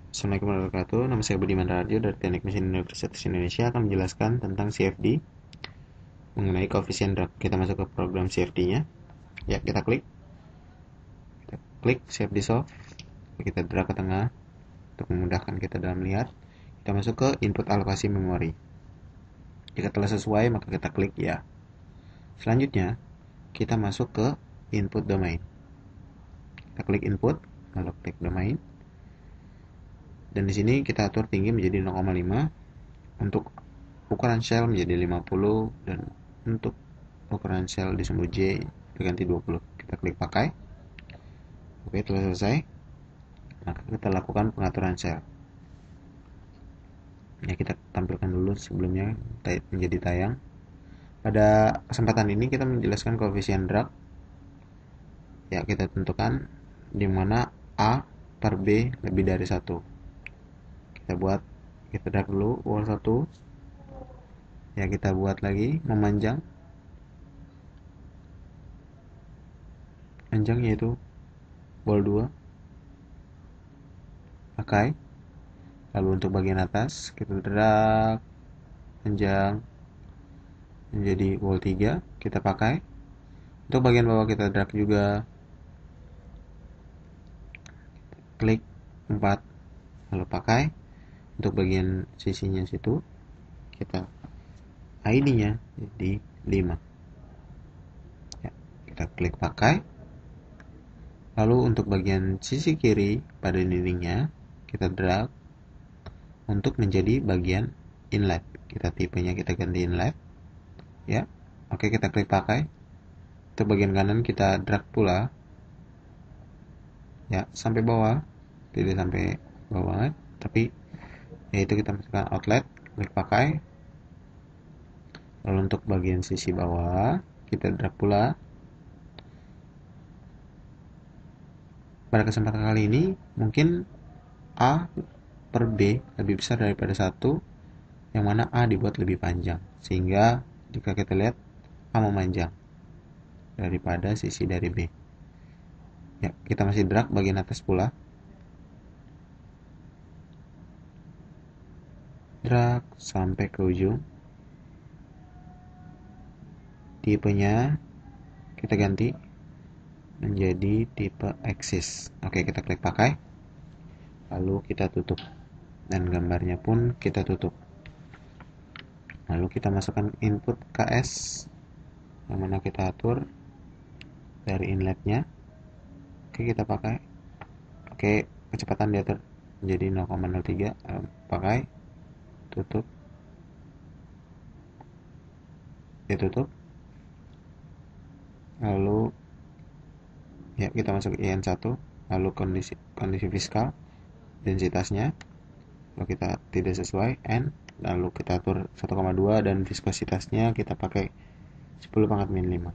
Assalamualaikum warahmatullahi wabarakatuh. Nama saya Budiman Raharjo dari Teknik Mesin Universitas Indonesia akan menjelaskan tentang CFD mengenai koefisien drag. Kita masuk ke program CFD-nya. Ya, kita klik CFD solve. Kita drag ke tengah untuk memudahkan kita dalam melihat. Kita masuk ke input alokasi memori. Jika telah sesuai, maka kita klik ya. Selanjutnya, kita masuk ke input domain. Kita klik input, lalu klik domain. Dan di sini kita atur tinggi menjadi 0,5, untuk ukuran shell menjadi 50, dan untuk ukuran shell di sumbu J diganti 20. Kita klik pakai. Oke, telah selesai. Maka kita lakukan pengaturan shell. Ya, kita tampilkan dulu sebelumnya menjadi tayang. Pada kesempatan ini kita menjelaskan koefisien drag. Ya, kita tentukan di mana A per B lebih dari 1. Kita drag dulu wall 1. Ya, kita buat lagi memanjang. Panjang yaitu wall 2. Pakai. Lalu untuk bagian atas kita drag panjang menjadi wall 3, kita pakai. Untuk bagian bawah kita drag juga, klik 4, lalu pakai. Untuk bagian sisinya situ kita ID-nya jadi 5. Ya, kita klik pakai. Lalu untuk bagian sisi kiri pada dindingnya kita drag untuk menjadi bagian inlet. Tipenya kita ganti inlet. Ya. Oke, kita klik pakai. Untuk bagian kanan kita drag pula. Ya, sampai bawah. Tidak sampai bawah, tapi yaitu kita masukkan outlet, klik pakai. Lalu untuk bagian sisi bawah kita drag pula. Pada kesempatan kali ini mungkin A per B lebih besar daripada 1, yang mana A dibuat lebih panjang, sehingga jika kita lihat A memanjang daripada sisi dari B. Ya, kita masih drag bagian atas pula. Drag sampai ke ujung. Tipenya kita ganti menjadi tipe axis. Oke, kita klik pakai. Lalu kita tutup. Dan gambarnya pun kita tutup. Lalu kita masukkan input KS, yang mana kita atur dari inletnya. Oke, kita pakai. Oke, kecepatan diatur menjadi 0,03. Pakai. Tutup. Ditutup. Lalu ya, kita masuk IN1. Lalu kondisi fiskal, densitasnya. Kalau kita tidak sesuai, N. Lalu kita atur 1,2, dan viskositasnya kita pakai 10 pangkat min 5.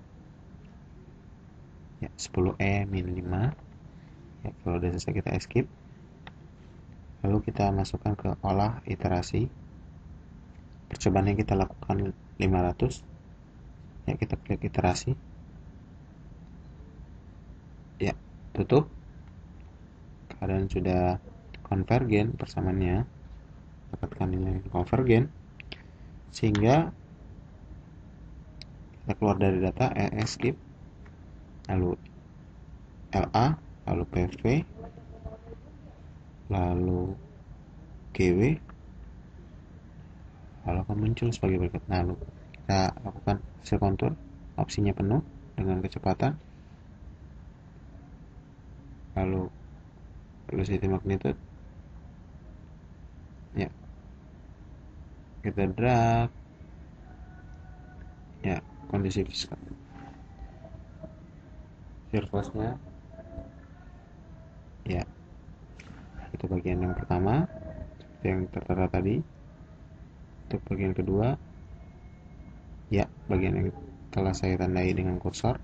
Ya, 10E min 5. Ya, kalau udah selesai kita escape. Lalu kita masukkan ke olah iterasi. Percobaan yang kita lakukan 500. Ya, kita klik iterasi. Ya, tutup. Keadaan sudah konvergen persamaannya. Dapatkan nilai konvergen. Sehingga kita keluar dari data, escape. Lalu LA, lalu PV, lalu GW, lalu akan muncul sebagai berikut. Lalu kita lakukan hasil kontur, opsinya penuh dengan kecepatan, lalu velocity magnitude. Ya, kita drag. Ya, kondisi fiskal, surface-nya. Ya, itu bagian yang pertama yang tertera tadi. Untuk bagian kedua, ya, bagian yang telah saya tandai dengan kursor.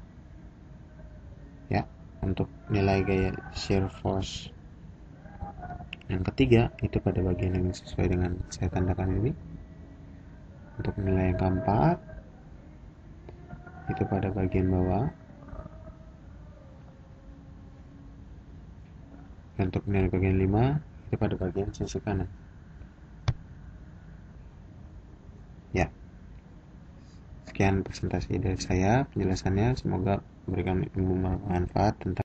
Ya, untuk nilai gaya shear force yang ketiga itu pada bagian yang sesuai dengan saya tandakan ini. Untuk nilai yang keempat itu pada bagian bawah. Dan untuk nilai bagian 5 pada bagian sisi kanan. Ya, sekian presentasi dari saya, penjelasannya. Semoga memberikan ilmu manfaat tentang